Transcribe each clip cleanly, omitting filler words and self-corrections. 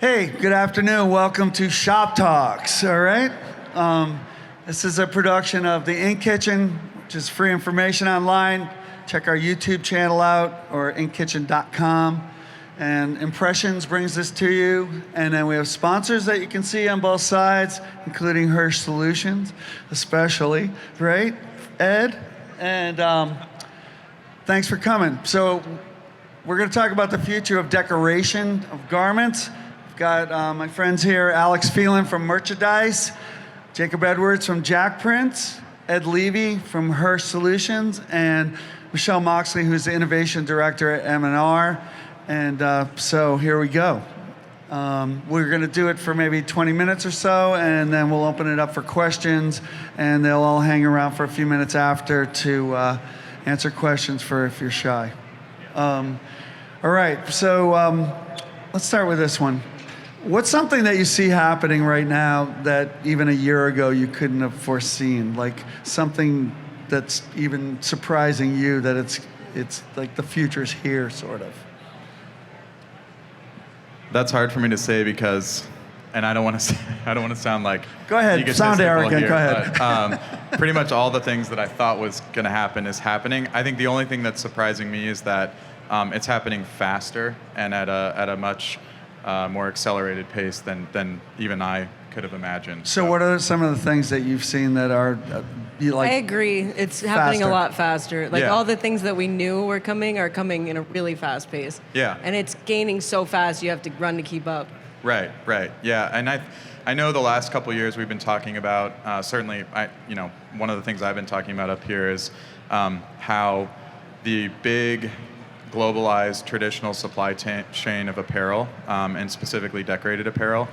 Hey, good afternoon. Welcome to Shop Talks, all right? This is a production of The Ink Kitchen, which is free information online. Check our YouTube channel out or inkkitchen.com. And Impressions brings this to you. And then we have sponsors that you can see on both sides, including Hirsch Solutions, especially, right? Ed, and thanks for coming. So we're going to talk about the future of decoration of garments. I've got my friends here, Alex Phelan from Merchandise, Jacob Edwards from Jack Prints, Ed Levy from Hirsch Solutions, and Michelle Moxley, who's the Innovation Director at M&R. And so here we go. We're going to do it for maybe 20 minutes or so, and then we'll open it up for questions, and they'll all hang around for a few minutes after to answer questions for if you're shy. All right, so let's start with this one. What's something that you see happening right now that even a year ago you couldn't have foreseen? Like something that's even surprising you that it's like the future's here, sort of. That's hard for me to say because, and I don't want to sound like. Go ahead. Sound arrogant. Go ahead. But, pretty much all the things that I thought was going to happen is happening. I think the only thing that's surprising me is that it's happening faster and at a much more accelerated pace than even I could have imagined. So what are some of the things that you've seen that are you like? I agree. It's happening a lot faster. Like all the things that we knew were coming are coming in a really fast pace. Yeah. And it's gaining so fast you have to run to keep up. Right. Yeah. And I know the last couple of years we've been talking about, certainly, one of the things I've been talking about up here is how the big globalized traditional supply chain of apparel, and specifically decorated apparel,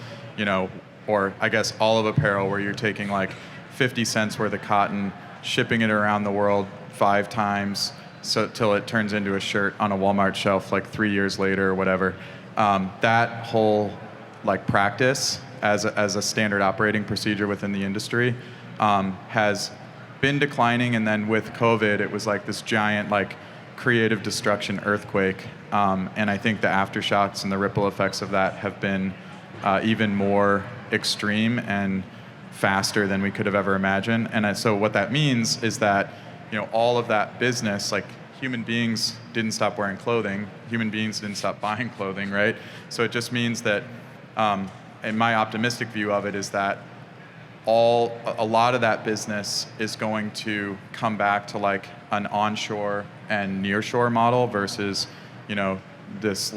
or I guess all of apparel, where you're taking like 50 cents worth of cotton, shipping it around the world 5 times till it turns into a shirt on a Walmart shelf like 3 years later or whatever. That whole practice as a standard operating procedure within the industry has been declining, and then with COVID, it was like this giant creative destruction earthquake, and I think the aftershocks and the ripple effects of that have been even more extreme and faster than we could have ever imagined. And so what that means is that all of that business, human beings didn't stop wearing clothing, human beings didn't stop buying clothing, right? So it just means that, and my optimistic view of it is that a lot of that business is going to come back to an onshore and nearshore model versus, this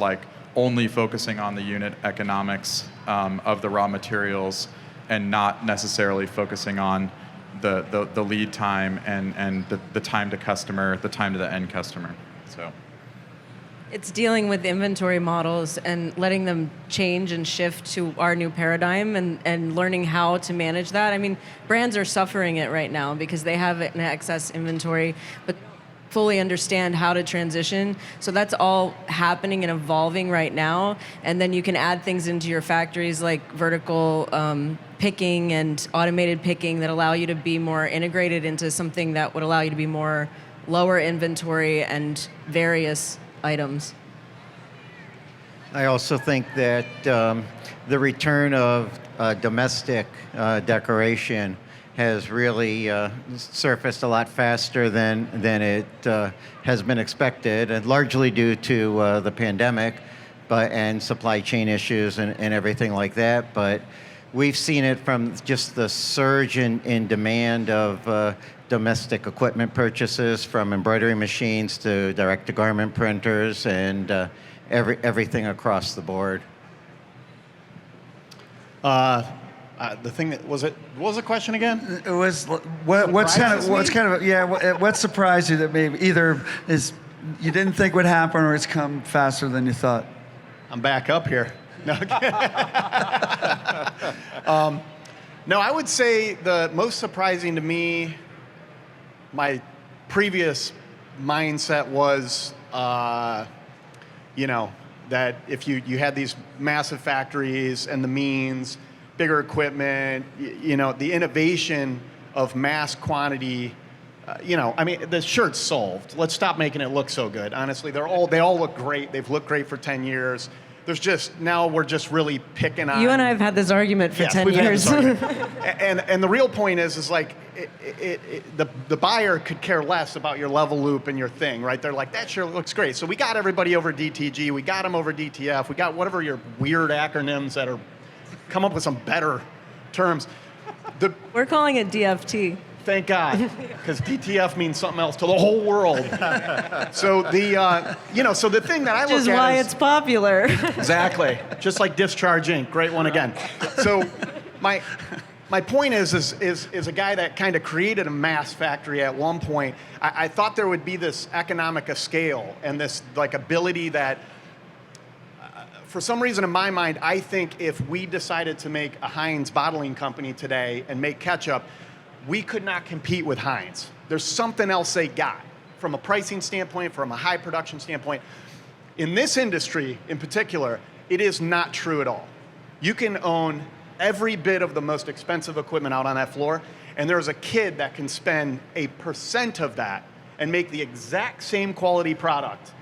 only focusing on the unit economics of the raw materials and not necessarily focusing on the lead time and the time to customer, the time to the end customer. So it's dealing with inventory models and letting them change and shift to our new paradigm and learning how to manage that. I mean, brands are suffering it right now because they have an excess inventory, but fully understand how to transition. So that's all happening and evolving right now. And then you can add things into your factories like vertical picking and automated picking that allow you to be more integrated into something that would allow you to be more lower inventory and various items. I also think that the return of domestic decoration has really surfaced a lot faster than it has been expected, and largely due to the pandemic, and supply chain issues and everything like that. But we've seen it from just the surge in demand of domestic equipment purchases, from embroidery machines to direct-to-garment printers and everything across the board. The thing that what was the question again? It was what surprised you that maybe either is you didn't think would happen or it's come faster than you thought? I'm back up here. No, no, I would say the most surprising to me, my previous mindset was, that if you had these massive factories and the means, bigger equipment, the innovation of mass quantity, the shirt's solved. Let's stop making it look so good. Honestly, they all look great. They've looked great for 10 years. there's just, now we're just really picking on. You and I have had this argument for Yes, 10 we've had years. this argument. and the real point is like the buyer could care less about your level loop and your thing, right? They're like, that sure looks great. So we got everybody over DTG, we got them over DTF, we got whatever your weird acronyms that are, come up with some better terms. We're calling it DFT. Thank God, because DTF means something else to the whole world. So so the thing that I Which look is at why is, it's popular. exactly, just like Discharge Inc. Great one again. So my point is a guy that kind of created a mass factory at one point. I thought there would be this economic of scale and this like ability that, for some reason in my mind, I think if we decided to make a Heinz bottling company today and make ketchup, we could not compete with Heinz. There's something else they got from a pricing standpoint, from a high production standpoint. In this industry in particular, it is not true at all. You can own every bit of the most expensive equipment out on that floor, and there's a kid that can spend 1% of that and make the exact same quality product.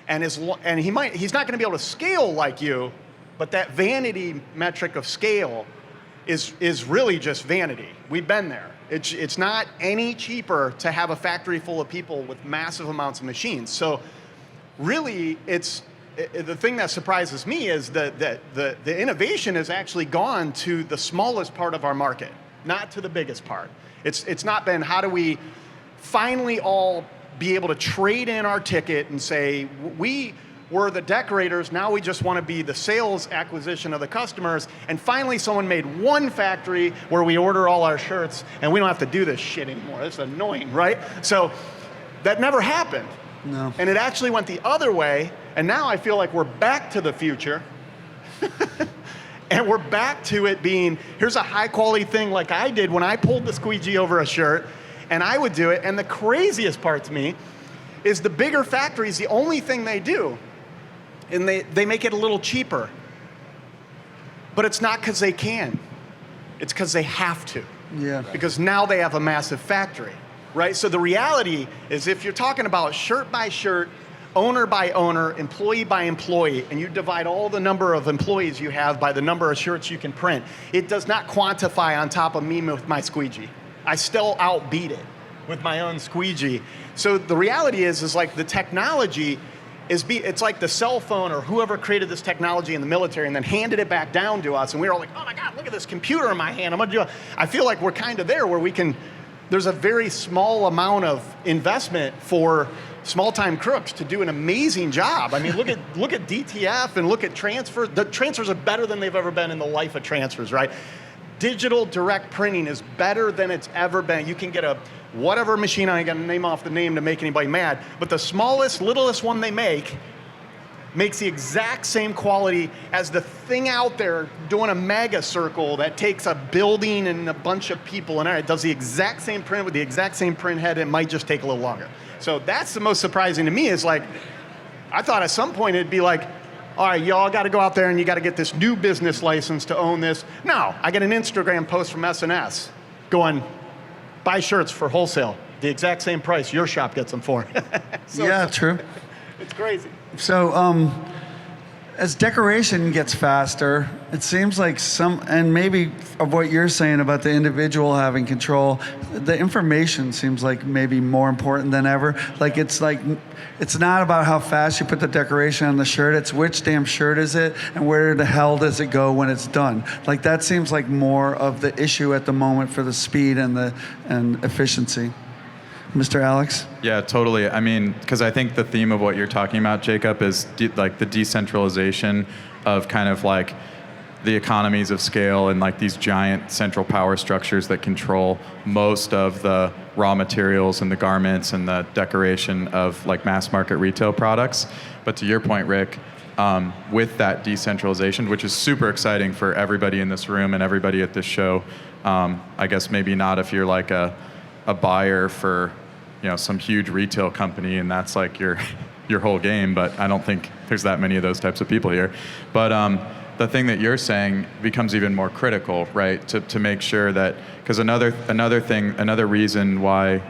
And he's not going to be able to scale like you, but that vanity metric of scale is really just vanity. We've been there. It's not any cheaper to have a factory full of people with massive amounts of machines. So really, the thing that surprises me is that the innovation has actually gone to the smallest part of our market, not to the biggest part. It's not been how do we finally all be able to trade in our ticket and say, we were the decorators, now we just want to be the sales acquisition of the customers, and finally someone made one factory where we order all our shirts and we don't have to do this shit anymore. It's annoying, right? So that never happened. No. And it actually went the other way, and now I feel like we're back to the future. And we're back to it being, here's a high quality thing like I did when I pulled the squeegee over a shirt, and I would do it. And the craziest part to me is the bigger factories, the only thing they do, and they make it a little cheaper. But it's not because they can. It's because they have to. Yeah. Because now they have a massive factory, right? So the reality is if you're talking about shirt by shirt, owner by owner, employee by employee, and you divide all the number of employees you have by the number of shirts you can print, it does not quantify on top of me with my squeegee. I still outbeat it with my own squeegee. So the reality is like the technology it's like the cell phone or whoever created this technology in the military and then handed it back down to us, and we were all like, oh my God, look at this computer in my hand. I feel like we're kind of there where there's a very small amount of investment for small-time crooks to do an amazing job. I mean, look at DTF and look at transfers. The transfers are better than they've ever been in the life of transfers, right? Digital direct printing is better than it's ever been. You can get whatever machine, I ain't gonna name off the name to make anybody mad, but the smallest, littlest one they make makes the exact same quality as the thing out there doing a mega circle that takes a building and a bunch of people and it does the exact same print with the exact same print head. It might just take a little longer. So that's the most surprising to me is like, I thought at some point it'd be like, all right, y'all got to go out there and you got to get this new business license to own this. No, I get an Instagram post from S&S going, buy shirts for wholesale, the exact same price your shop gets them for. So Yeah, true. it's crazy. So as decoration gets faster, it seems like and maybe of what you're saying about the individual having control, the information seems like maybe more important than ever. Like it's not about how fast you put the decoration on the shirt, it's which damn shirt is it and where the hell does it go when it's done. Like that seems like more of the issue at the moment for the speed and efficiency. Mr. Alex? Yeah, totally. I mean, because I think the theme of what you're talking about, Jacob, is like the decentralization of kind of like the economies of scale and like these giant central power structures that control most of the raw materials and the garments and the decoration of like mass market retail products. But to your point, Rick, with that decentralization, which is super exciting for everybody in this room and everybody at this show, I guess maybe not if you're like a buyer for some huge retail company and that's like your whole game, but I don't think there's that many of those types of people here. But the thing that you're saying becomes even more critical, right? To make sure that, because another reason why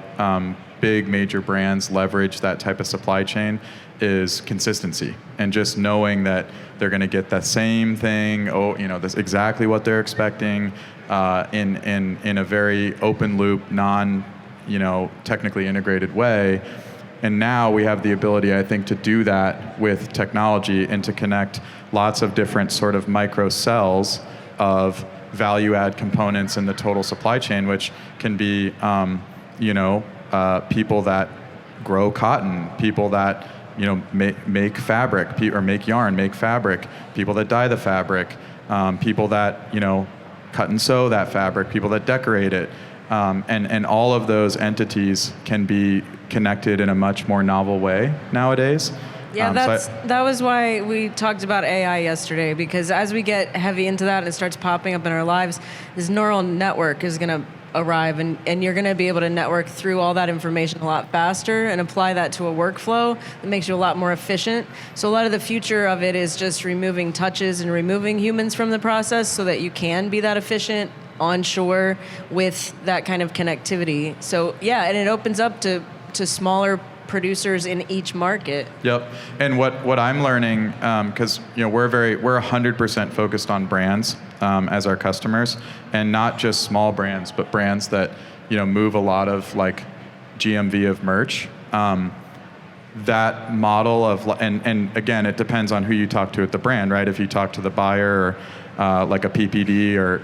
big major brands leverage that type of supply chain is consistency, and just knowing that they're going to get that same thing, this exactly what they're expecting, in a very open loop, technically integrated way. And now we have the ability, I think, to do that with technology and to connect lots of different sort of micro cells of value add components in the total supply chain, which can be, people that grow cotton, people that make fabric, or make yarn, make fabric, people that dye the fabric, people that cut and sew that fabric, people that decorate it. And all of those entities can be connected in a much more novel way nowadays. Yeah, that was why we talked about AI yesterday, because as we get heavy into that and it starts popping up in our lives, this neural network is going to arrive, and you're going to be able to network through all that information a lot faster and apply that to a workflow that makes you a lot more efficient. So a lot of the future of it is just removing touches and removing humans from the process so that you can be that efficient onshore with that kind of connectivity. So yeah, and it opens up to smaller producers in each market. Yep. And what I'm learning, because we're 100% focused on brands as our customers, and not just small brands, but brands that move a lot of like GMV of merch. That model of, and again, it depends on who you talk to at the brand, right? If you talk to the buyer, or like a PPD, or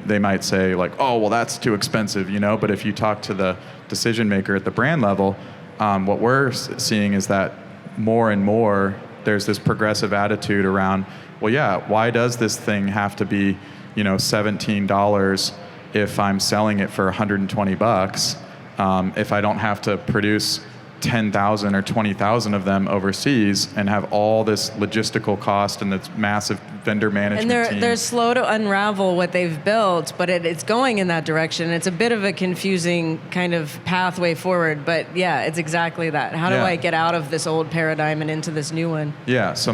they might say like, oh, well, that's too expensive, But if you talk to the decision maker at the brand level, what we're seeing is that more and more there's this progressive attitude around, well, yeah, why does this thing have to be $17 if I'm selling it for $120, if I don't have to produce 10,000 or 20,000 of them overseas and have all this logistical cost and this massive vendor management and team. they're slow to unravel what they've built, but it's going in that direction. It's a bit of a confusing kind of pathway forward, but yeah, it's exactly that. How do I get out of this old paradigm and into this new one? Yeah, so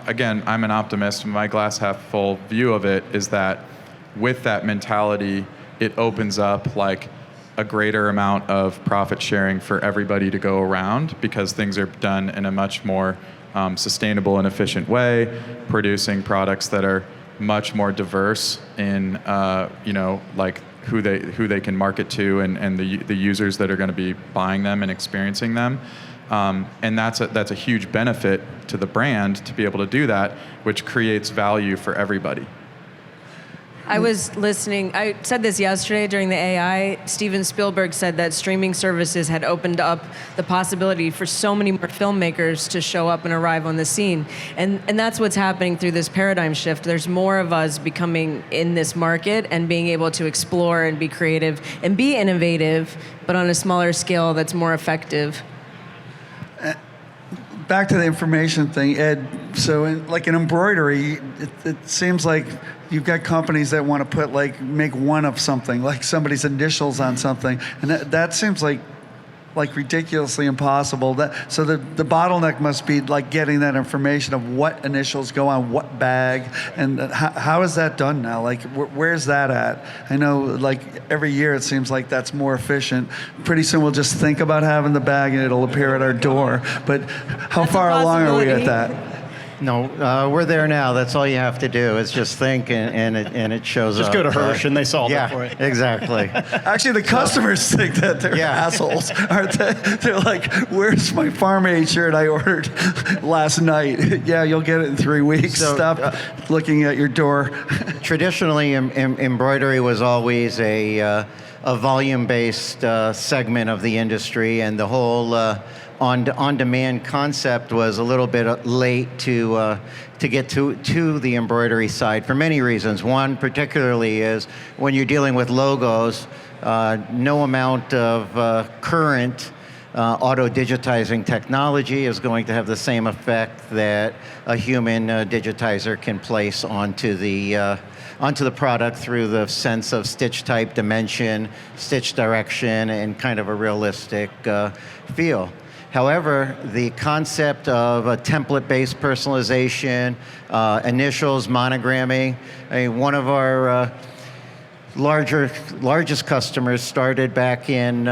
again, I'm an optimist. My glass half full view of it is that with that mentality, it opens up like a greater amount of profit sharing for everybody to go around, because things are done in a much more sustainable and efficient way, producing products that are much more diverse in like who they can market to, and the users that are going to be buying them and experiencing them. And that's a huge benefit to the brand to be able to do that, which creates value for everybody. I was listening, I said this yesterday during the AI, Steven Spielberg said that streaming services had opened up the possibility for so many more filmmakers to show up and arrive on the scene. And that's what's happening through this paradigm shift. There's more of us becoming in this market and being able to explore and be creative and be innovative, but on a smaller scale that's more effective. Back to the information thing, Ed. So in embroidery, it seems like you've got companies that want to make one of something, like somebody's initials on something, and that seems like ridiculously impossible. So the bottleneck must be like getting that information of what initials go on what bag, and how is that done now? Like where's that at? I know like every year it seems like that's more efficient. Pretty soon we'll just think about having the bag and it'll appear at our door. But how far along are we at that? No, we're there now. That's all you have to do is just think, and it shows Just up. go to Hirsch and they solve it for you. Yeah, exactly. Actually, the customers think that they're assholes, aren't they? They're like, "Where's my Farm Aid shirt I ordered last night?" Yeah, you'll get it in 3 weeks. So, Stop looking at your door. Traditionally, embroidery was always a volume-based segment of the industry, and the whole on-demand concept was a little bit late to get to the embroidery side for many reasons. One particularly is when you're dealing with logos, no amount of current auto-digitizing technology is going to have the same effect that a human digitizer can place onto the product through the sense of stitch type, dimension, stitch direction, and kind of a realistic feel. However, the concept of a template-based personalization, initials, monogramming, one of our largest customers started back in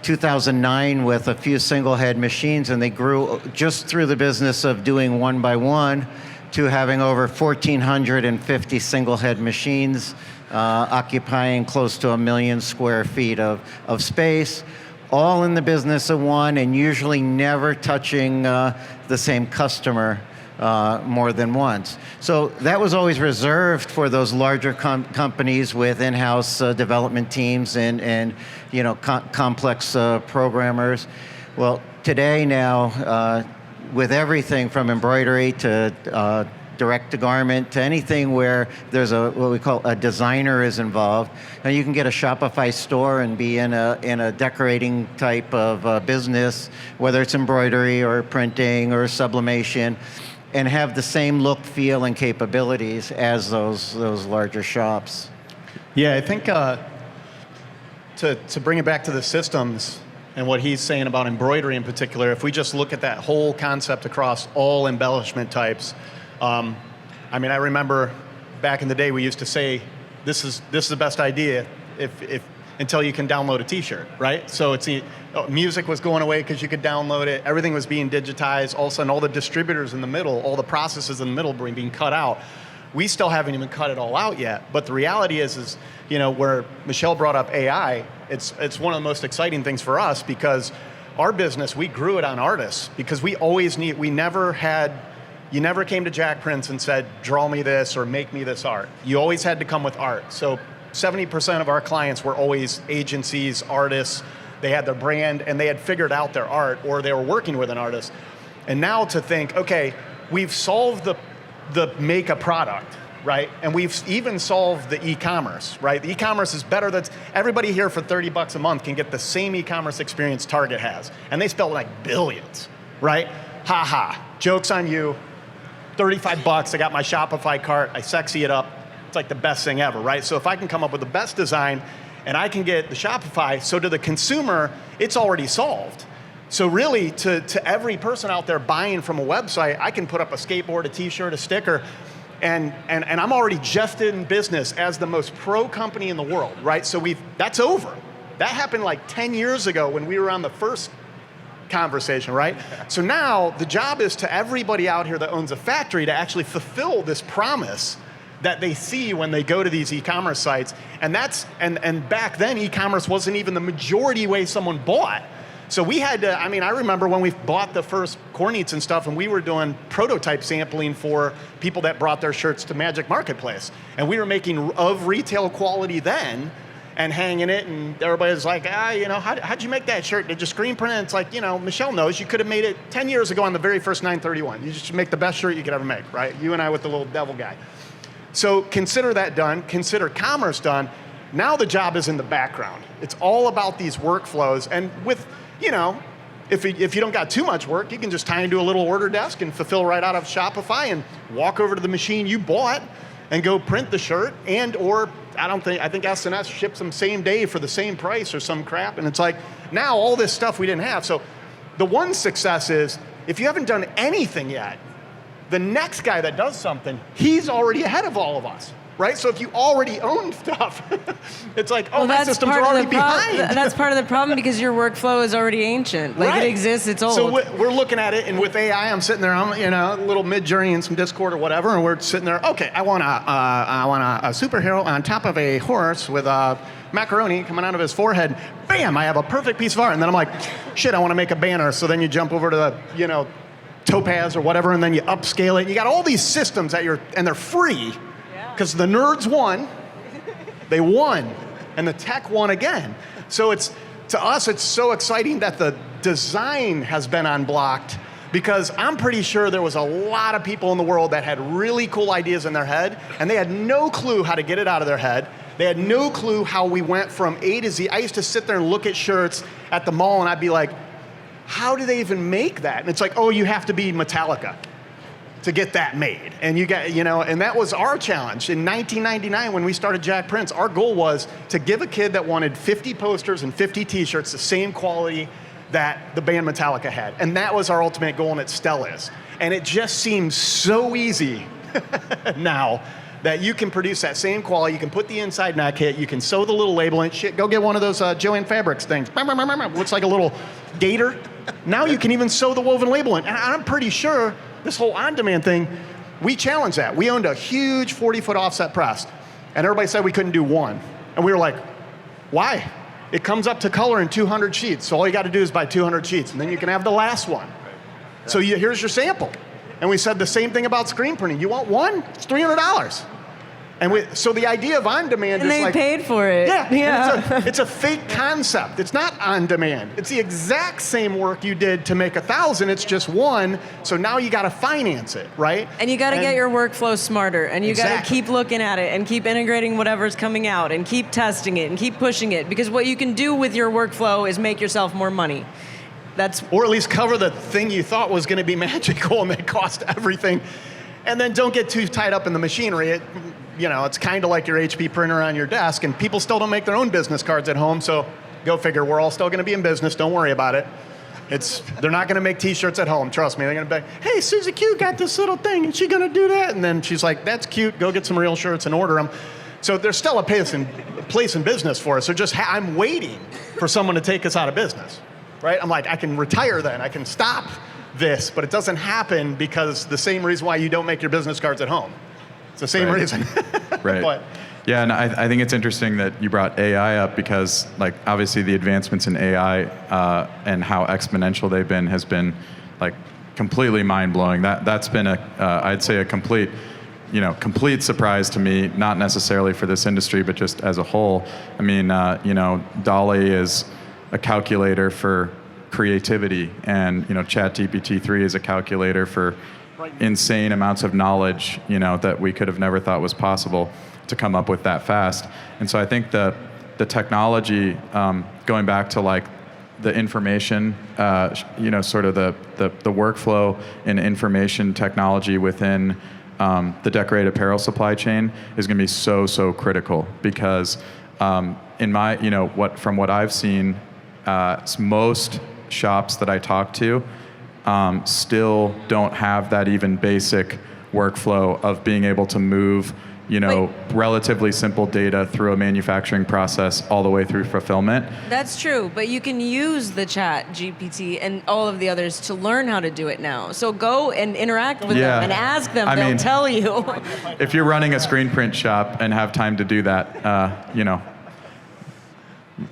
2009 with a few single head machines, and they grew just through the business of doing one by one to having over 1,450 single head machines, occupying close to 1 million square feet of space, all in the business of one, and usually never touching the same customer more than once. So that was always reserved for those larger companies with in-house development teams and complex programmers. Well, today now, with everything from embroidery to direct to garment to anything where there's what we call a designer is involved, now you can get a Shopify store and be in a decorating type of business, whether it's embroidery or printing or sublimation, and have the same look, feel, and capabilities as those larger shops. Yeah, I think to bring it back to the systems and what he's saying about embroidery in particular, if we just look at that whole concept across all embellishment types, I mean, I remember back in the day we used to say, this is the best idea if until you can download a T-shirt, right? So it's music was going away because you could download it. Everything was being digitized. All of a sudden, all the distributors in the middle, all the processes in the middle were being cut out. We still haven't even cut it all out yet. But the reality is where Michelle brought up AI, it's one of the most exciting things for us because our business, we grew it on artists because you never came to Jack Prince and said, draw me this or make me this art. You always had to come with art. So 70% of our clients were always agencies, artists. They had their brand and they had figured out their art or they were working with an artist. And now to think, okay, we've solved the make a product, right? And we've even solved the e-commerce, right? The e-commerce is better. Everybody here for $30 a month can get the same e-commerce experience Target has. And they spent like billions, right? Ha ha, joke's on you. $35, I got my Shopify cart, I sexy it up. It's like the best thing ever, right? So if I can come up with the best design and I can get the Shopify, so to the consumer, it's already solved. So really, to every person out there buying from a website, I can put up a skateboard, a t-shirt, a sticker, and I'm already just in business as the most pro company in the world, right? So that's over. That happened like 10 years ago when we were on the first conversation, right? So now the job is to everybody out here that owns a factory to actually fulfill this promise that they see when they go to these e-commerce sites. And back then e-commerce wasn't even the majority way someone bought. So we had to, I remember when we bought the first Corneats and stuff and we were doing prototype sampling for people that brought their shirts to Magic Marketplace. And we were making of retail quality then and hanging it, and everybody's like, how'd you make that shirt? Did you screen print it? It's like, Michelle knows you could have made it 10 years ago on the very first 931. You just make the best shirt you could ever make, right? You and I with the little devil guy. So consider that done, consider commerce done. Now the job is in the background. It's all about these workflows, and with, if you don't got too much work, you can just tie into a little order desk and fulfill right out of Shopify and walk over to the machine you bought and go print the shirt I think S&S ships them same day for the same price or some crap. And it's like, now all this stuff we didn't have. So the one success is, if you haven't done anything yet, the next guy that does something, he's already ahead of all of us, right? So if you already own stuff, it's like, my systems are already behind. That's part of the problem because your workflow is already ancient. Like It exists, it's old. So we're looking at it, and with AI, I'm sitting there, I'm a little mid-journey in some Discord or whatever, and we're sitting there, okay, I want a superhero on top of a horse with a macaroni coming out of his forehead. Bam, I have a perfect piece of art. And then I'm like, shit, I want to make a banner. So then you jump over to the, Topaz or whatever, and then you upscale it. You got all these systems and they're free. Because the nerds won, they won, and the tech won again. So to us, it's so exciting that the design has been unblocked, because I'm pretty sure there was a lot of people in the world that had really cool ideas in their head, and they had no clue how to get it out of their head. They had no clue how we went from A to Z. I used to sit there and look at shirts at the mall, and I'd be like, how do they even make that? And it's like, you have to be Metallica to get that made. And and that was our challenge. In 1999, when we started Jack Prince, our goal was to give a kid that wanted 50 posters and 50 t-shirts the same quality that the band Metallica had. And that was our ultimate goal, and it still is. And it just seems so easy now that you can produce that same quality. You can put the inside neck hit, you can sew the little label in. Shit, go get one of those Joann Fabrics things. Looks like a little gator. Now you can even sew the woven label in. And I'm pretty sure this whole on-demand thing, we challenged that. We owned a huge 40-foot offset press, and everybody said we couldn't do one. And we were like, why? It comes up to color in 200 sheets, so all you got to do is buy 200 sheets, and then you can have the last one. So here's your sample. And we said the same thing about screen printing. You want one? It's $300. And so the idea of on-demand is they like... paid for it. Yeah. It's a fake concept. It's not on-demand. It's the exact same work you did to make 1,000. It's just one. So now you got to finance it, right? And you got to get your workflow smarter. And you got to Exactly. keep looking at it and keep integrating whatever's coming out and keep testing it and keep pushing it. Because what you can do with your workflow is make yourself more money. Or at least cover the thing you thought was going to be magical and that cost everything. And then don't get too tied up in the machinery. It's kind of like your HP printer on your desk, and people still don't make their own business cards at home, so go figure. We're all still going to be in business. Don't worry about it. They're not going to make T-shirts at home. Trust me. They're going to be, hey, Susie Q got this little thing. Is she going to do that? And then she's like, that's cute. Go get some real shirts and order them. So there's still a place in business for us. So I'm waiting for someone to take us out of business, right? I'm like, I can retire then. I can stop this, but it doesn't happen because the same reason why you don't make your business cards at home. It's the same reason. Right. But, yeah, and I think it's interesting that you brought AI up because, like, obviously the advancements in AI and how exponential they've been has been, like, completely mind-blowing. That's been I'd say a complete surprise to me, not necessarily for this industry, but just as a whole. I mean, DALL-E is a calculator for creativity, and ChatGPT-3 is a calculator for insane amounts of knowledge, that we could have never thought was possible to come up with that fast. And so I think the technology, going back to like the information, sort of the workflow and information technology within the decorated apparel supply chain is going to be so critical because in my, from what I've seen, most shops that I talk to still don't have that even basic workflow of being able to move, relatively simple data through a manufacturing process all the way through fulfillment. That's true, but you can use the Chat GPT and all of the others to learn how to do it now. So go and interact with them and ask them. They'll tell you. If you're running a screen print shop and have time to do that,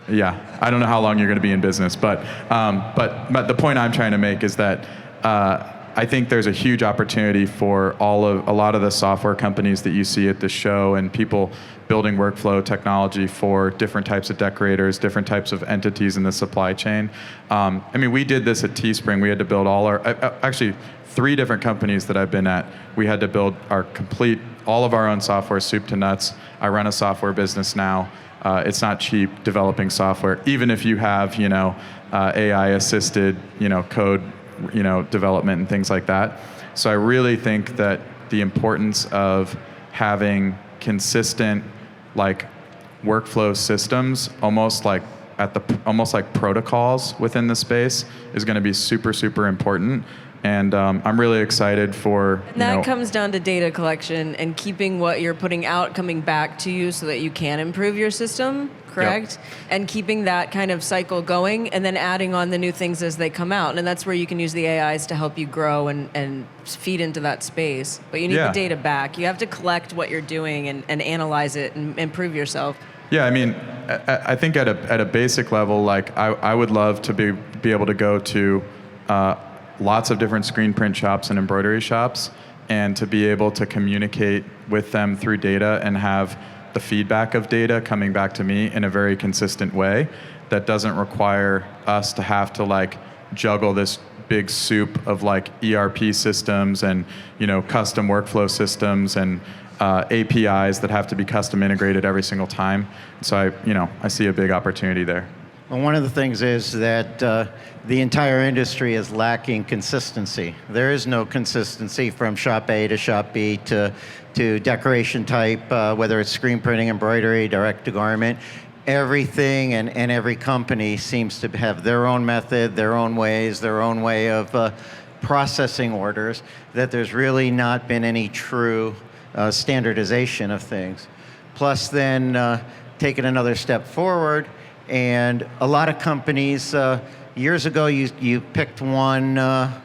yeah, I don't know how long you're going to be in business, but the point I'm trying to make is that I think there's a huge opportunity for a lot of the software companies that you see at this show and people building workflow technology for different types of decorators, different types of entities in the supply chain. We did this at Teespring. We had to build actually 3 different companies that I've been at. We had to build all of our own software, soup to nuts. I run a software business now. It's not cheap developing software, even if you have, AI-assisted, code, development and things like that. So I really think that the importance of having consistent, like, workflow systems, almost like protocols within the space, is going to be super important. And I'm really excited for... And that comes down to data collection and keeping what you're putting out coming back to you so that you can improve your system, correct? Yep. And keeping that kind of cycle going and then adding on the new things as they come out. And that's where you can use the AIs to help you grow and feed into that space. But you need the data back. You have to collect what you're doing and analyze it and improve yourself. Yeah, I think at a basic level, like, I would love to be able to go to... lots of different screen print shops and embroidery shops, and to be able to communicate with them through data and have the feedback of data coming back to me in a very consistent way that doesn't require us to have to, like, juggle this big soup of, like, ERP systems and, custom workflow systems and APIs that have to be custom integrated every single time. So I see a big opportunity there. Well, one of the things is that the entire industry is lacking consistency. There is no consistency from shop A to shop B to decoration type, whether it's screen printing, embroidery, direct to garment. everything and every company seems to have their own method, their own ways, their own way of processing orders, that there's really not been any true standardization of things. Plus then taking another step forward, and a lot of companies, years ago you picked one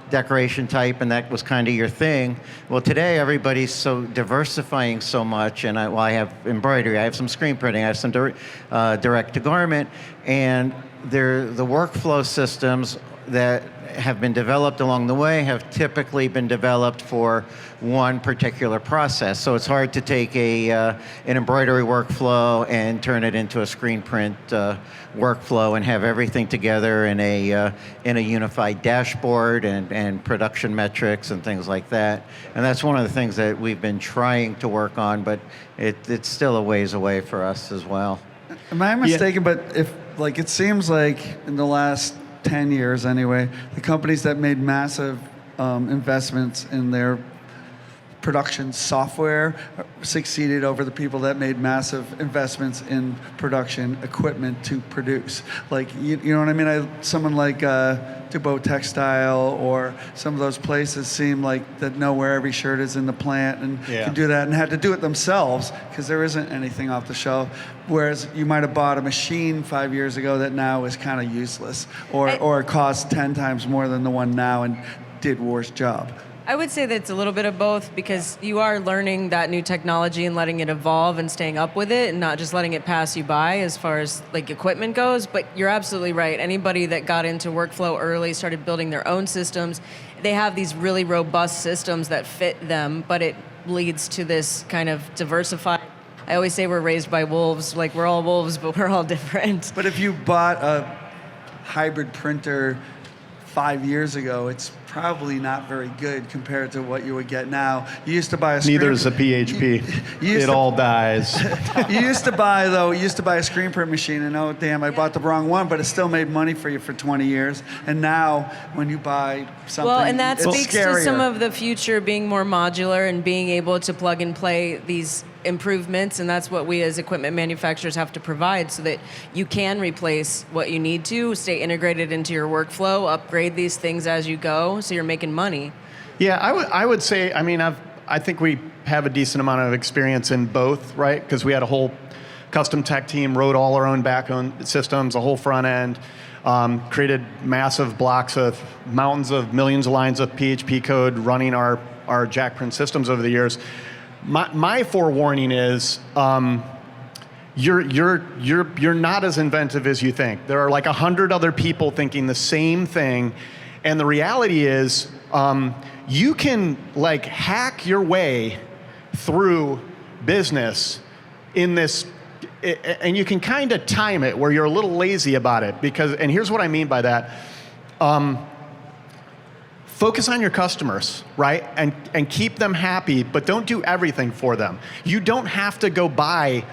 decoration type and that was kind of your thing. Well, today everybody's so diversifying so much, and I have embroidery, I have some screen printing, I have some direct to garment, and the workflow systems that have been developed along the way have typically been developed for one particular process. So it's hard to take an embroidery workflow and turn it into a screen print workflow and have everything together in a unified dashboard and production metrics and things like that. And that's one of the things that we've been trying to work on, but it's still a ways away for us as well. Am I mistaken? But it seems like in the last 10 years anyway, the companies that made massive investments in their production software succeeded over the people that made massive investments in production equipment to produce. Like, you know what I mean? Someone like Dubois Textile or some of those places seem like that know where every shirt is in the plant and can do that, and had to do it themselves because there isn't anything off the shelf. Whereas you might have bought a machine 5 years ago that now is kind of useless, or costs 10 times more than the one now and did worse job. I would say that it's a little bit of both, because you are learning that new technology and letting it evolve and staying up with it and not just letting it pass you by as far as like equipment goes. But you're absolutely right. Anybody that got into workflow early, started building their own systems, they have these really robust systems that fit them, but it leads to this kind of diversified. I always say we're raised by wolves, like we're all wolves, but we're all different. But if you bought a hybrid printer 5 years ago, it's probably not very good compared to what you would get now. You used to buy a screen. Neither is a PHP. It all dies. You used to buy a screen print machine and oh damn, I bought the wrong one, but it still made money for you for 20 years. And now when you buy something, Well, and that it's speaks scarier. to some of the future being more modular and being able to plug and play these improvements, and that's what we as equipment manufacturers have to provide, so that you can replace what you need to, stay integrated into your workflow, upgrade these things as you go, so you're making money. Yeah, I would say, I mean, I think we have a decent amount of experience in both, right? Because we had a whole custom tech team, wrote all our own back-end systems, a whole front end, created massive blocks of mountains of millions of lines of PHP code running our jack print systems over the years. My forewarning is, you're not as inventive as you think. There are like 100 other people thinking the same thing, and the reality is, you can like hack your way through business in this, and you can kind of time it where you're a little lazy about it, because, and here's what I mean by that. Focus on your customers, right? And keep them happy, but don't do everything for them. You don't have to go buy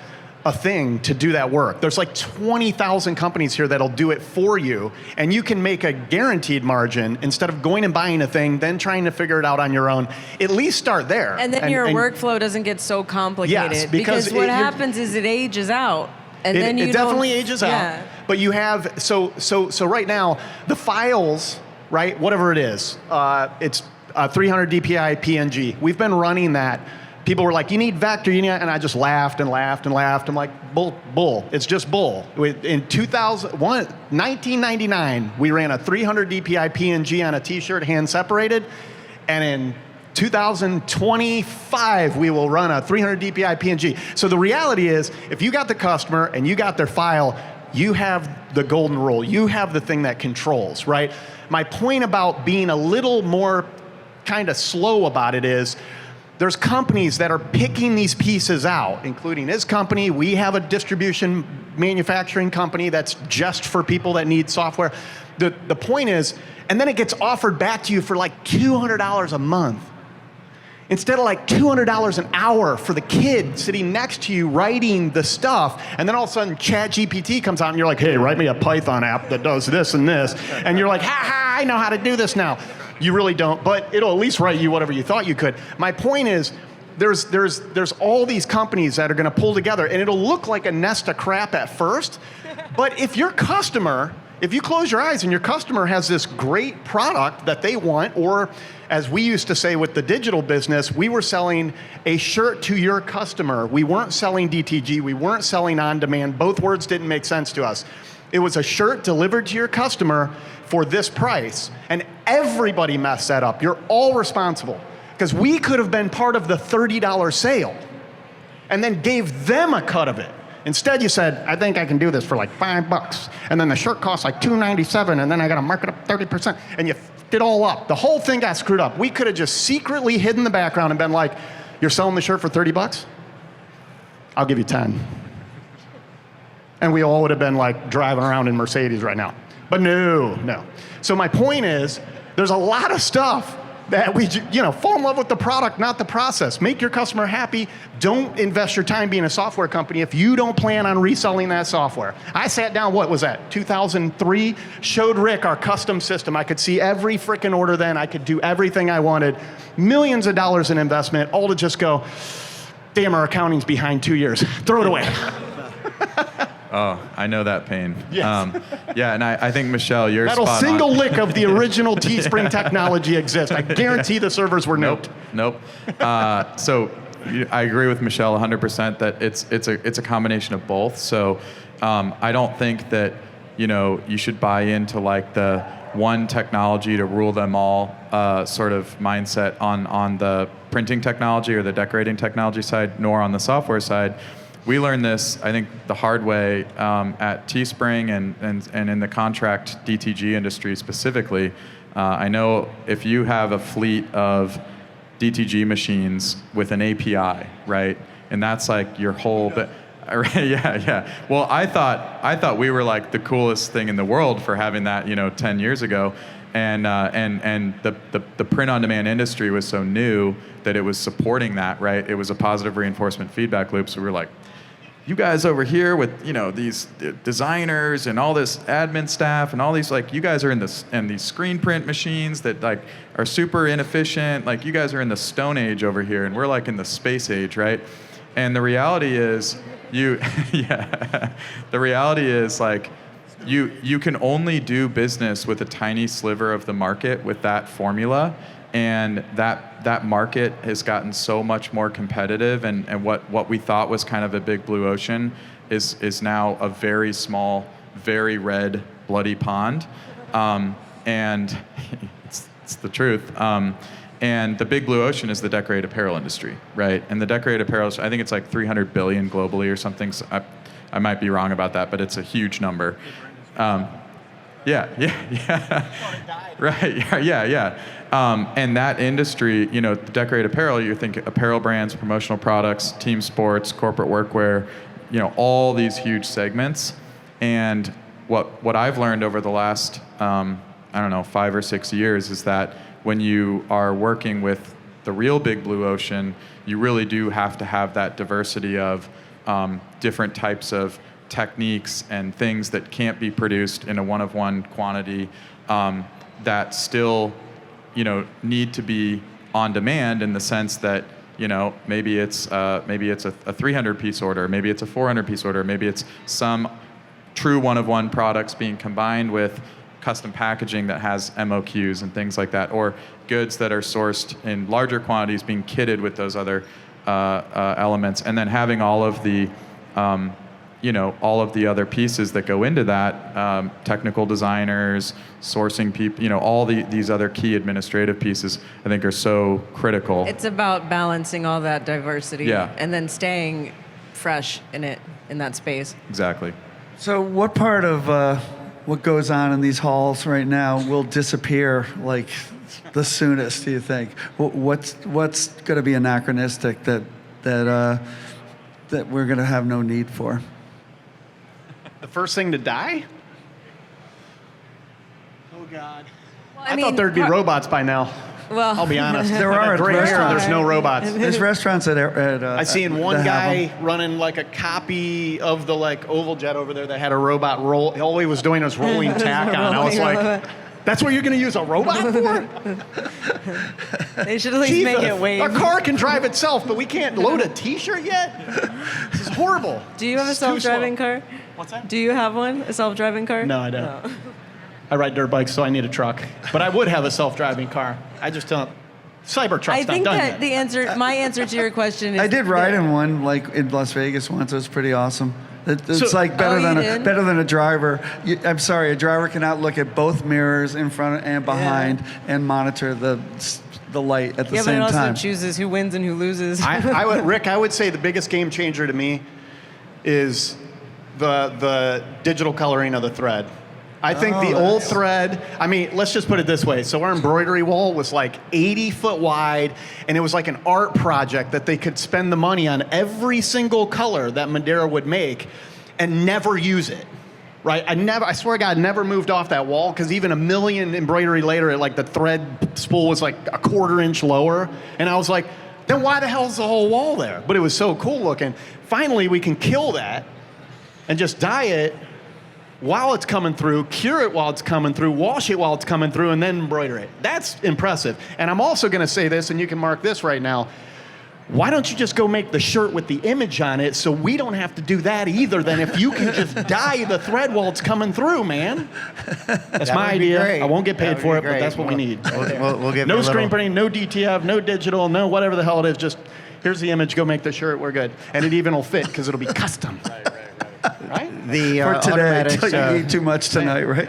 a thing to do that work. There's like 20,000 companies here that'll do it for you, and you can make a guaranteed margin instead of going and buying a thing, then trying to figure it out on your own. At least start there. And then your workflow doesn't get so complicated. Yes, because what happens is it ages out. And then you definitely ages out. But you have, so right now, the files, right, whatever it is, it's 300 DPI PNG. We've been running that. People were like, you need vector, you need, and I just laughed and laughed and laughed. I'm like, bull. It's just bull. In 1999, we ran a 300 DPI PNG on a t-shirt, hand separated, and in 2025, we will run a 300 DPI PNG. So the reality is, if you got the customer and you got their file, you have the golden rule. You have the thing that controls, right? My point about being a little more kind of slow about it is, there's companies that are picking these pieces out, including this company. We have a distribution manufacturing company that's just for people that need software. The point is, and then it gets offered back to you for like $200 a month, instead of like $200 an hour for the kid sitting next to you writing the stuff. And then all of a sudden ChatGPT comes out and you're like, hey, write me a Python app that does this and this. And you're like, ha, I know how to do this now. You really don't, but it'll at least write you whatever you thought you could. My point is, there's all these companies that are going to pull together, and it'll look like a nest of crap at first. But if your customer, if you close your eyes and your customer has this great product that they want, or as we used to say with the digital business, we were selling a shirt to your customer. We weren't selling DTG. We weren't selling on demand. Both words didn't make sense to us. It was a shirt delivered to your customer for this price, and everybody messed that up. You're all responsible, because we could have been part of the $30 sale and then gave them a cut of it. Instead, you said, I think I can do this for like $5, and then the shirt costs like $2.97, and then I got to mark it up 30%, and you f***ed it all up. The whole thing got screwed up. We could have just secretly hidden the background and been like, you're selling the shirt for $30? I'll give you 10. And we all would have been like driving around in Mercedes right now. But no. So my point is, there's a lot of stuff that we, fall in love with the product, not the process. Make your customer happy. Don't invest your time being a software company if you don't plan on reselling that software. I sat down, what was that, 2003? Showed Rick our custom system. I could see every freaking order then. I could do everything I wanted. Millions of dollars in investment, all to just go, damn, our accounting's behind 2 years. Throw it away. Oh, I know that pain. Yes. Yeah, and I think, Michelle, you're Not a spot single on. lick of the original Teespring technology exists. I guarantee the servers were nuked. Nope. So I agree with Michelle 100% that it's a combination of both. So I don't think that you should buy into like the one technology to rule them all sort of mindset on the printing technology or the decorating technology side, nor on the software side. We learned this, I think, the hard way at Teespring and in the contract DTG industry specifically. I know if you have a fleet of DTG machines with an API, right, and that's like your whole, yeah. Well, I thought we were like the coolest thing in the world for having that, 10 years ago, and the print-on-demand industry was so new that it was supporting that, right? It was a positive reinforcement feedback loop. So we were like, you guys over here with these designers and all this admin staff and all these, like, you guys are in these screen print machines that like are super inefficient. Like, you guys are in the Stone Age over here, and we're like in the space age, right? And the reality is the reality is like you can only do business with a tiny sliver of the market with that formula. And that market has gotten so much more competitive, and what we thought was kind of a big blue ocean is now a very small, very red, bloody pond, and it's the truth. And the big blue ocean is the decorated apparel industry, right? And the decorated apparel, I think it's like 300 billion globally or something. So I might be wrong about that, but it's a huge number. Yeah. Right. Yeah. And that industry, the decorated apparel, you think apparel brands, promotional products, team sports, corporate workwear, all these huge segments. And what I've learned over the last, 5 or 6 years is that when you are working with the real big blue ocean, you really do have to have that diversity of different types of techniques and things that can't be produced in a one-of-one quantity that still need to be on demand in the sense that maybe it's a 300-piece order, maybe it's a 400-piece order, maybe it's some true one-of-one products being combined with custom packaging that has MOQs and things like that, or goods that are sourced in larger quantities being kitted with those other elements, and then having all of the other pieces that go into that, technical designers, sourcing people, all these other key administrative pieces, I think are so critical. It's about balancing all that diversity, Yeah. and then staying fresh in that space. Exactly. So what part of what goes on in these halls right now will disappear like the soonest, do you think? What's going to be anachronistic that we're going to have no need for? The first thing to die? Oh, God. Well, I thought there'd be robots by now. Well, I'll be honest. There I got are gray hair, restaurants. there's no robots. There's restaurants at I seen one that have guy them. running like a copy of the like oval jet over there that had a robot roll. All he was doing was rolling tack on. I was like, That's what you're going to use a robot for? They should at least make it wave. Our car can drive itself, but we can't load a T-shirt yet? This is horrible. Do you have a It's too slow. self-driving car? What's that? Do you have one? A self-driving car? No, I don't. I ride dirt bikes, so I need a truck. But I would have a self-driving car. I just don't. Cybertruck's I not think done that yet. my answer to your question is I did ride in one, like in Las Vegas once. It was pretty awesome. It's So- like better Oh, than you a did? better than a driver. I'm sorry, a driver cannot look at both mirrors in front and behind and monitor the light at the Yeah, but it same also time. chooses who wins and who loses. Rick, I would say the biggest game changer to me is the digital coloring of the thread. I think the old thread, I mean, let's just put it this way. So our embroidery wall was like 80 foot wide, and it was like an art project that they could spend the money on every single color that Madeira would make and never use it. Right? I swear to God, never moved off that wall, because even a million embroidery later, like the thread spool was like a 1/4 inch lower. And I was like, then why the hell is the whole wall there? But it was so cool looking. Finally, we can kill that and just dye it while it's coming through, cure it while it's coming through, wash it while it's coming through, and then embroider it. That's impressive. And I'm also going to say this, and you can mark this right now. Why don't you just go make the shirt with the image on it, so we don't have to do that either? Then if you can just dye the thread while it's coming through, man. That's That my would be idea. great. I won't get That paid would for be it, but great. that's what we need. We'll give No you a screen little- printing, no DTF, no digital, no whatever the hell it is. Just here's the image. Go make the shirt. We're good, and it even will fit because it'll be custom. Right? The For today, automatics, until you eat too much tonight, right?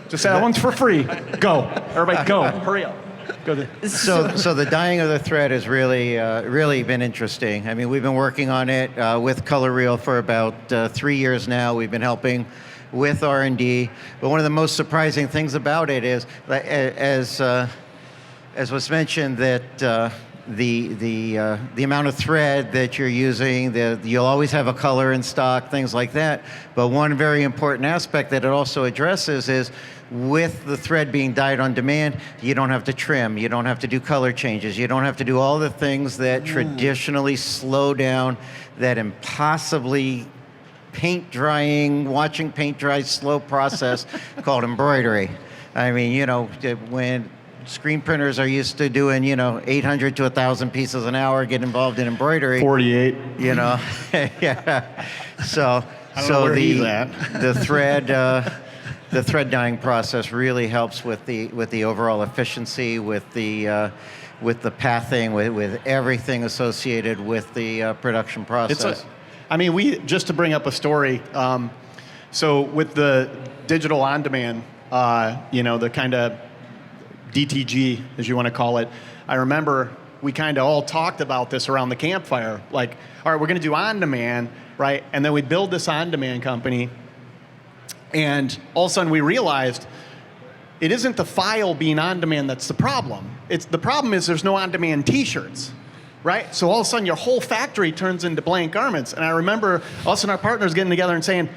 Just say that one's for free. Go, everybody, go. Hurry up. Go. So the dyeing of the thread has really been interesting. I mean, we've been working on it with Color Reel for about 3 years now. We've been helping with R&D, but one of the most surprising things about it is, as was mentioned, that the amount of thread that you're using, you'll always have a color in stock, things like that. But one very important aspect that it also addresses is, with the thread being dyed on demand, you don't have to trim, you don't have to do color changes, you don't have to do all the things that traditionally slow down that impossibly watching paint dry slow process called embroidery. I mean, when screen printers are used to doing, 800 to 1,000 pieces an hour, get involved in embroidery. 48. Yeah. So I don't know where he's at. the thread dyeing process really helps with the overall efficiency, with the pathing, with everything associated with the production process. Just to bring up a story. So with the digital on demand, the kind of DTG, as you want to call it, I remember we kind of all talked about this around the campfire. Like, all right, we're going to do on demand, right? And then we build this on demand company. And all of a sudden we realized it isn't the file being on demand that's the problem. The problem is there's no on demand t-shirts, right? So all of a sudden your whole factory turns into blank garments. And I remember us and our partners getting together and saying,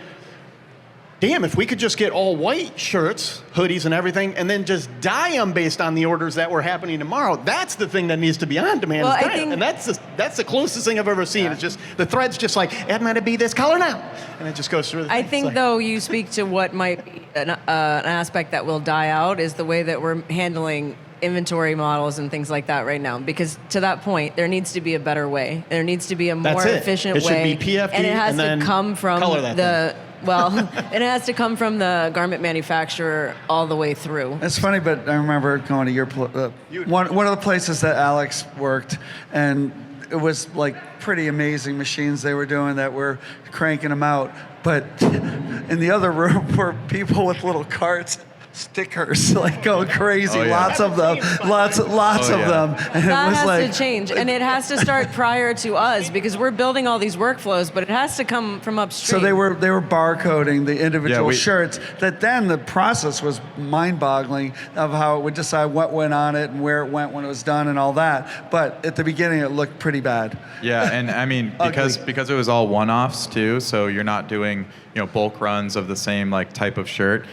damn, if we could just get all white shirts, hoodies and everything, and then just dye them based on the orders that were happening tomorrow, that's the thing that needs to be on demand. Well, is I dye. think- And that's the closest thing I've ever seen. It's just, the thread's just like, I'm going to be this color now. And it just goes through. I think, though, you speak to what might be an aspect that will die out is the way that we're handling inventory models and things like that right now. Because to that point, there needs to be a better way. There needs to be a more That's it. efficient It should way. be PFD and it has and to then come from color that it has to come from the garment manufacturer all the way through. It's funny, but I remember going to your one of the places that Alex worked, and it was like pretty amazing machines they were doing that were cranking them out. But in the other room were people with little carts, stickers, like going crazy. Oh, yeah. Lots of them, lots Oh, of yeah. them. And That it was has like, to change, and it has to start prior to us because we're building all these workflows, but it has to come from upstream. So they were barcoding the individual we- shirts. That then the process was mind-boggling of how it would decide what went on it and where it went when it was done and all that. But at the beginning, it looked pretty bad. Yeah, and I mean because it was all one-offs too, so you're not doing bulk runs of the same like type of shirt.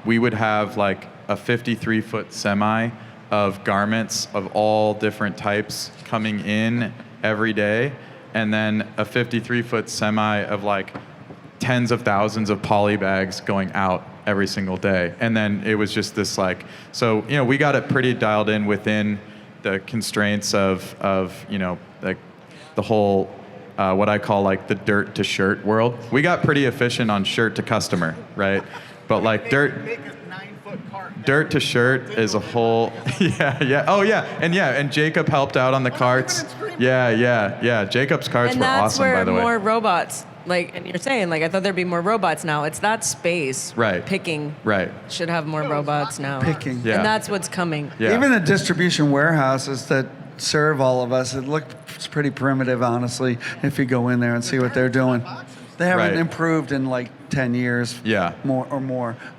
We would have like a 53-foot semi of garments of all different types coming in every day, and then a 53-foot semi of like tens of thousands of poly bags going out every single day. And then it was just this like, so, you know, we got it pretty dialed in within the constraints of like the whole, what I call like the dirt to shirt world. We got pretty efficient on shirt to customer, right? But like dirt to shirt is a whole, yeah. Oh yeah, and Jacob helped out on the carts. Yeah. Jacob's carts And were that's awesome, where by the way. more robots, like, and you're saying, like, I thought there'd be more robots now. It's that space. Right. Picking. Right. Should have more robots now. Picking. Yeah. And that's what's coming. Yeah. Even the distribution warehouses that serve all of us, it looks pretty primitive, honestly, if you go in there and see what they're doing. They haven't Right. improved in like 10 years. Yeah.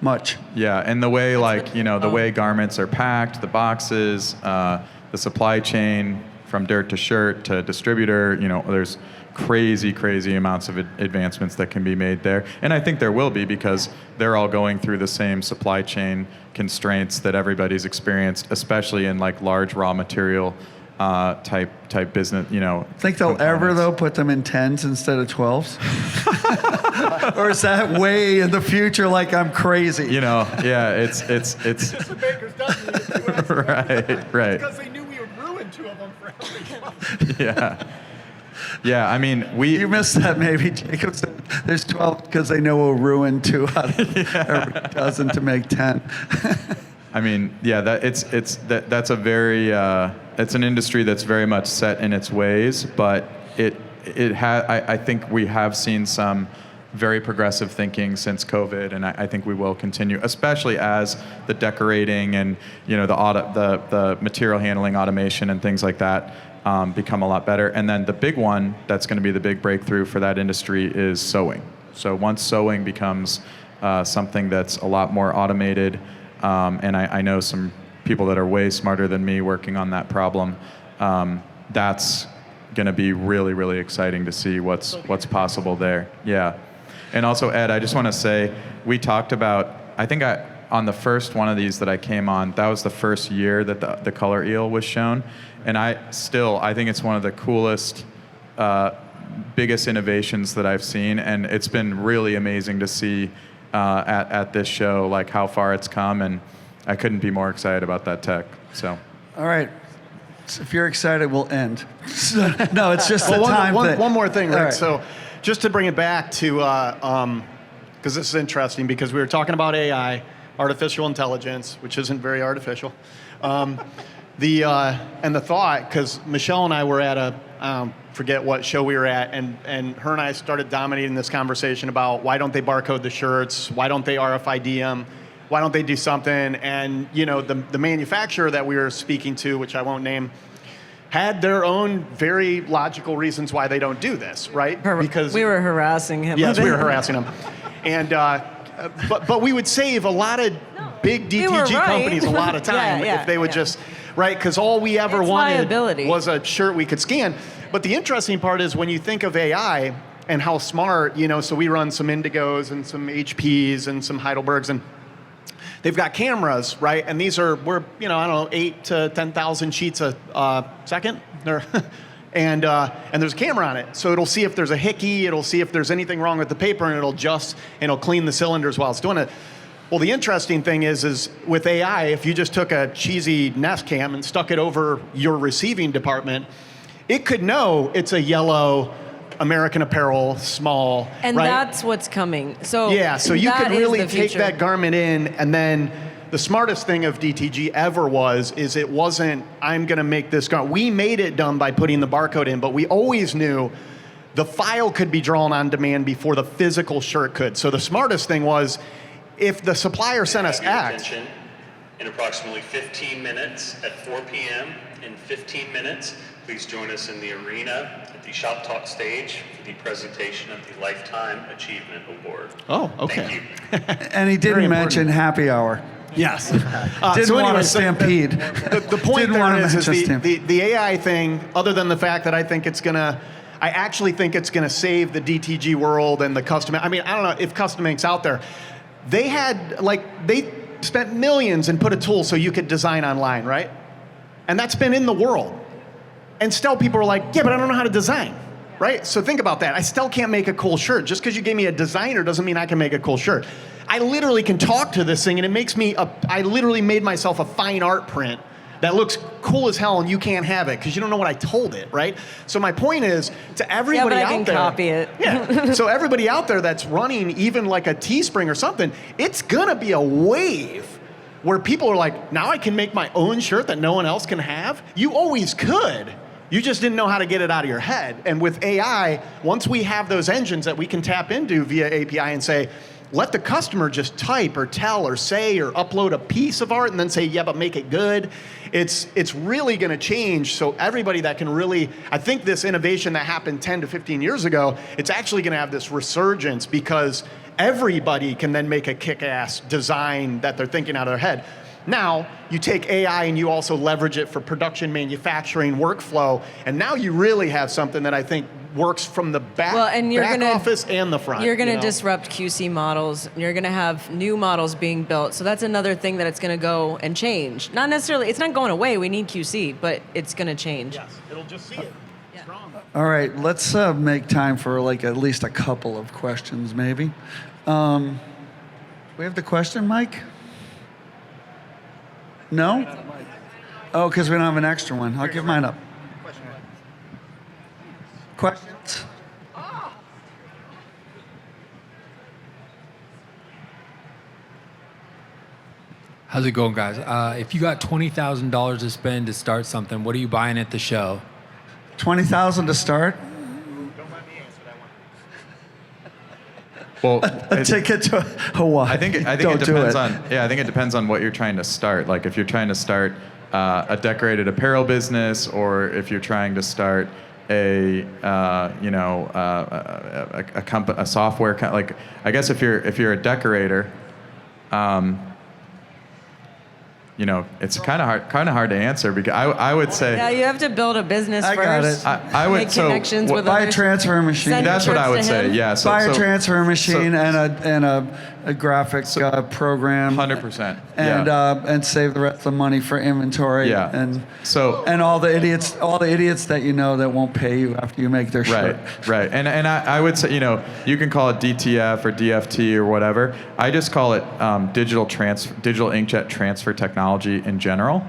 Much. Yeah, and the way like, you know, the way garments are packed, the boxes, the supply chain from dirt to shirt to distributor, you know, there's crazy amounts of advancements that can be made there. And I think there will be because they're all going through the same supply chain constraints that everybody's experienced, especially in like large raw material type business, you know. Think they'll ever, components. though, put them in 10s instead of 12s? Or is that way in the future like I'm crazy? You know, yeah, it's The baker's dozen. right. Because they knew we would ruin 2 of them for every Yeah, I mean, You missed that maybe, Jacob. Said there's 12 because they know we'll ruin 2 out of every dozen to make 10. I mean, yeah, that's a very it's an industry that's very much set in its ways, but I think we have seen some very progressive thinking since COVID, and I think we will continue, especially as the decorating and, you know, the material handling automation and things like that become a lot better. And then the big one that's going to be the big breakthrough for that industry is sewing. So once sewing becomes something that's a lot more automated, and I know some people that are way smarter than me working on that problem, that's going to be really exciting to see what's possible there. Yeah. And also, Ed, I just want to say, we talked about, I think on the first one of these that I came on, that was the first year that the color eel was shown. And I think it's one of the coolest, biggest innovations that I've seen. And it's been really amazing to see at this show, like how far it's come. And I couldn't be more excited about that tech. So. All right. So if you're excited, we'll end. No, it's just the time thing. One more thing, Rick. All right. So just to bring it back to, because this is interesting, because we were talking about AI, artificial intelligence, which isn't very artificial. And the thought, because Michelle and I were at forget what show we were at, and her and I started dominating this conversation about why don't they barcode the shirts, why don't they RFID them, why don't they do something? And you know, the manufacturer that we were speaking to, which I won't name, had their own very logical reasons why they don't do this, right? Because we were harassing him. Yes, we were harassing him, and but we would save a lot of big DTG right. companies a lot of time if they would just, right? Because all we ever wanted liability. was a shirt we could scan. But the interesting part is when you think of AI and how smart, you know, so we run some Indigos and some HPs and some Heidelbergs, and they've got cameras, right? And we're, you know, I don't know, 8 to 10,000 sheets a second. And there's a camera on it. So it'll see if there's a hickey, it'll see if there's anything wrong with the paper, and it'll clean the cylinders while it's doing it. Well, the interesting thing is with AI, if you just took a cheesy Nest Cam and stuck it over your receiving department, it could know it's a yellow American Apparel, small, and right? that's what's coming. So yeah, so you could really take future. that garment in, and then the smartest thing of DTG ever is it wasn't, I'm going to make this garment. We made it done by putting the barcode in, but we always knew the file could be drawn on demand before the physical shirt could. So the smartest thing was, if the supplier sent us X. In approximately 15 minutes at 4 p.m. In 15 minutes, please join us in the arena at the Shop Talk stage for the presentation of the Lifetime Achievement Award. Oh, okay. Thank you. And he didn't mention happy hour. Yes. Didn't want to stampede. The point Didn't there want to is mention stampede. the AI thing, other than the fact that I actually think it's gonna save the DTG world and the custom. I mean, I don't know if Custom Ink's out there. They spent millions and put a tool so you could design online, right? And that's been in the world. And still people are like, yeah, but I don't know how to design. right? So think about that. I still can't make a cool shirt. Just because you gave me a designer doesn't mean I can make a cool shirt. I literally can talk to this thing, and it makes me, I literally made myself a fine art print that looks cool as hell, and you can't have it because you don't know what I told it, right? So my point is, to everybody I out can there, copy it. Yeah. So everybody out there that's running even like a Teespring or something, it's gonna be a wave where people are like, now I can make my own shirt that no one else can have. You always could. You just didn't know how to get it out of your head. And with AI, once we have those engines that we can tap into via API and say, let the customer just type or tell or say or upload a piece of art and then say, yeah, but make it good. It's really gonna change. So everybody that can really, I think this innovation that happened 10 to 15 years ago, it's actually gonna have this resurgence because everybody can then make a kick-ass design that they're thinking out of their head. Now, you take AI and you also leverage it for production, manufacturing, workflow, and now you really have something that I think works from the back office and the front. You're going to disrupt QC models. You're going to have new models being built. So that's another thing that it's going to go and change. Not necessarily, it's not going away. We need QC, but it's going to change. Yes, it'll just see it. Strong. All right, let's make time for like at least a couple of questions, maybe. We have the question, Mike? No? Oh, because we don't have an extra one. I'll give mine up. Questions? How's it going, guys? If you got $20,000 to spend to start something, what are you buying at the show? 20,000 to start? Well, A ticket to Hawaii. I think it depends on. Yeah, I think it depends on what you're trying to start. Like if you're trying to start a decorated apparel business, or if you're trying to start a software like I guess if you're a decorator, it's kind of hard to answer because I would say Yeah, you have to build a business I first. got it. I would Make connections with buy a others. transfer machine. Send that's what I would trips to say. him. Yeah, so, Buy a so transfer machine and a graphic program. 100%. And save the rest of the money for inventory. Yeah. And all the idiots that you know that won't pay you after you make their shirt. Right. And I would say, you can call it DTF or DFT or whatever. I just call it digital inkjet transfer technology in general.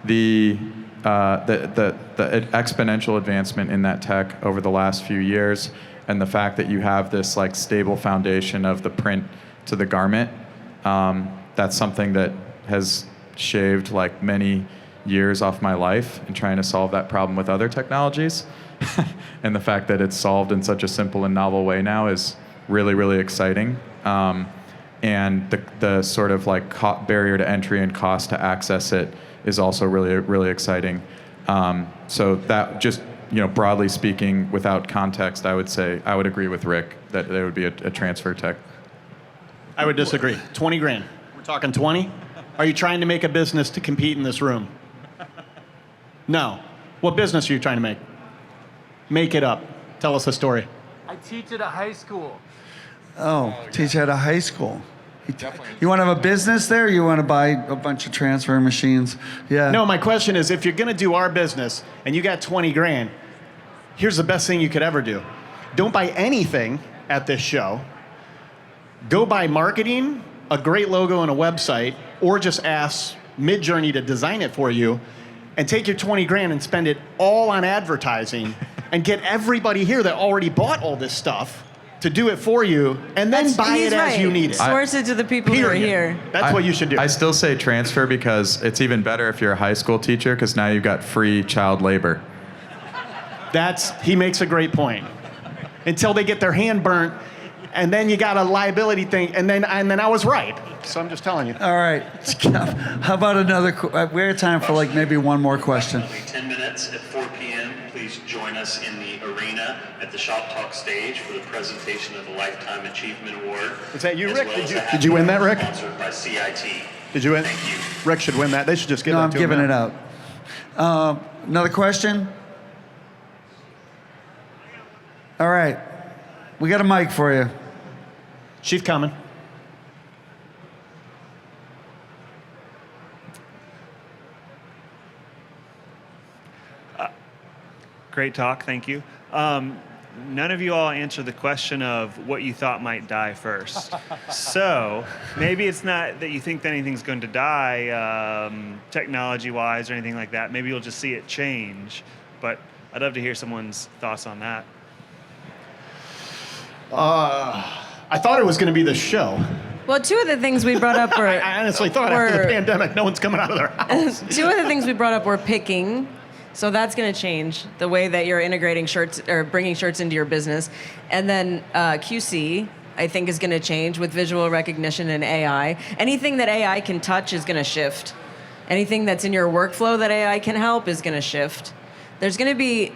The exponential advancement in that tech over the last few years, and the fact that you have this like stable foundation of the print to the garment, that's something that has shaved like many years off my life in trying to solve that problem with other technologies. And the fact that it's solved in such a simple and novel way now is really, really exciting. And the sort of like barrier to entry and cost to access it is also really, really exciting. So that just, broadly speaking, without context, I would say I would agree with Rick that there would be a transfer tech. I would disagree. 20 grand. We're talking 20? Are you trying to make a business to compete in this room? No. What business are you trying to make? Make it up. Tell us a story. I teach at a high school. Oh, teach at a high school. You want to have a business there, or you want to buy a bunch of transfer machines? Yeah. No, my question is, if you're going to do our business and you got 20 grand, here's the best thing you could ever do. Don't buy anything at this show. Go buy marketing, a great logo and a website, or just ask Midjourney to design it for you, and take your 20 grand and spend it all on advertising and get everybody here that already bought all this stuff to do it for you, and then buy He's it right. as you need it. Source it to the people who are here. That's what you should do. I still say transfer because it's even better if you're a high school teacher because now you've got free child labor. He makes a great point. Until they get their hand burnt, and then you got a liability thing, and then I was right. So I'm just telling you. All right. How about another? We have time for like maybe one more question. Approximately 10 minutes at 4 p.m. Please join us in the arena at the Shop Talk stage for the presentation of the Lifetime Achievement Award. Is that you, as Rick? well as a Did you win that, happy Rick? hour Sponsored by CIT. Did you win? Thank you. Rick should win that. They should just give No, that I'm to giving him it now. out. Another question? All right. We got a mic for you. She's coming. Great talk, thank you. None of you all answered the question of what you thought might die first. So maybe it's not that you think that anything's going to die technology-wise or anything like that. Maybe you'll just see it change. But I'd love to hear someone's thoughts on that. I thought it was going to be the show. Well, two of the things we brought up were I honestly thought after the pandemic, no one's coming out of their house. two of the things we brought up were picking. So that's going to change the way that you're integrating shirts or bringing shirts into your business. And then QC, I think, is going to change with visual recognition and AI. Anything that AI can touch is going to shift. Anything that's in your workflow that AI can help is going to shift. There's going to be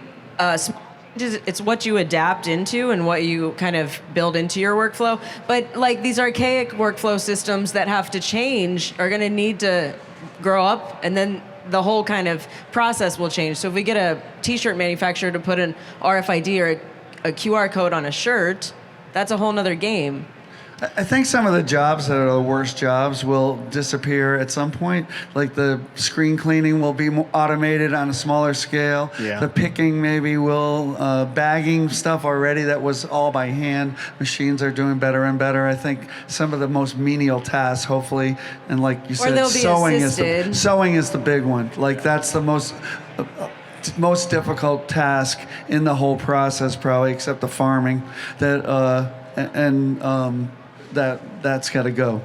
it's what you adapt into and what you kind of build into your workflow. But like these archaic workflow systems that have to change are going to need to grow up, and then the whole kind of process will change. So if we get a t-shirt manufacturer to put an RFID or a QR code on a shirt, that's a whole nother game. I think some of the jobs that are the worst jobs will disappear at some point. Like the screen cleaning will be automated on a smaller scale. Yeah. The picking maybe will, bagging stuff already that was all by hand. Machines are doing better and better. I think some of the most menial tasks, hopefully, and like you said, they'll be assisted. Sewing is the big one. Like that's the most difficult task in the whole process, probably, except the farming. That's got to go.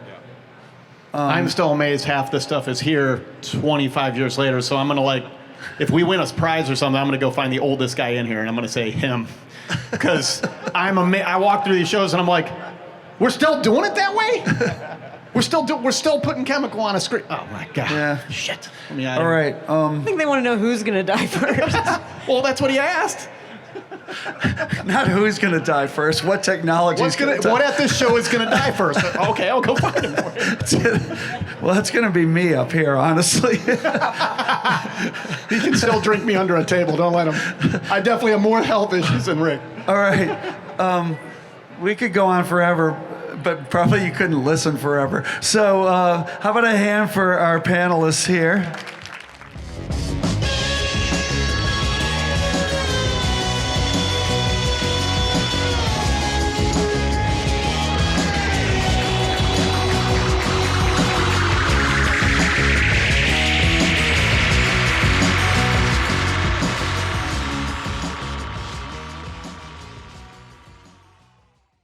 I'm still amazed half the stuff is here 25 years later. So I'm going to if we win a prize or something, I'm going to go find the oldest guy in here and I'm going to say him. Because I walk through these shows and I'm like, we're still doing it that way? We're still putting chemical on a screen. Oh my God. Yeah. Shit. All right. I think they want to know who's going to die first. Well, that's what he asked. Not who's going to die first. What technology is going to die? What at this show is going to die first? Okay, I'll go find him for you. Well, that's going to be me up here, honestly. He can still drink me under a table. Don't let him. I definitely have more health issues than Rick. All right. We could go on forever, but probably you couldn't listen forever. So how about a hand for our panelists here?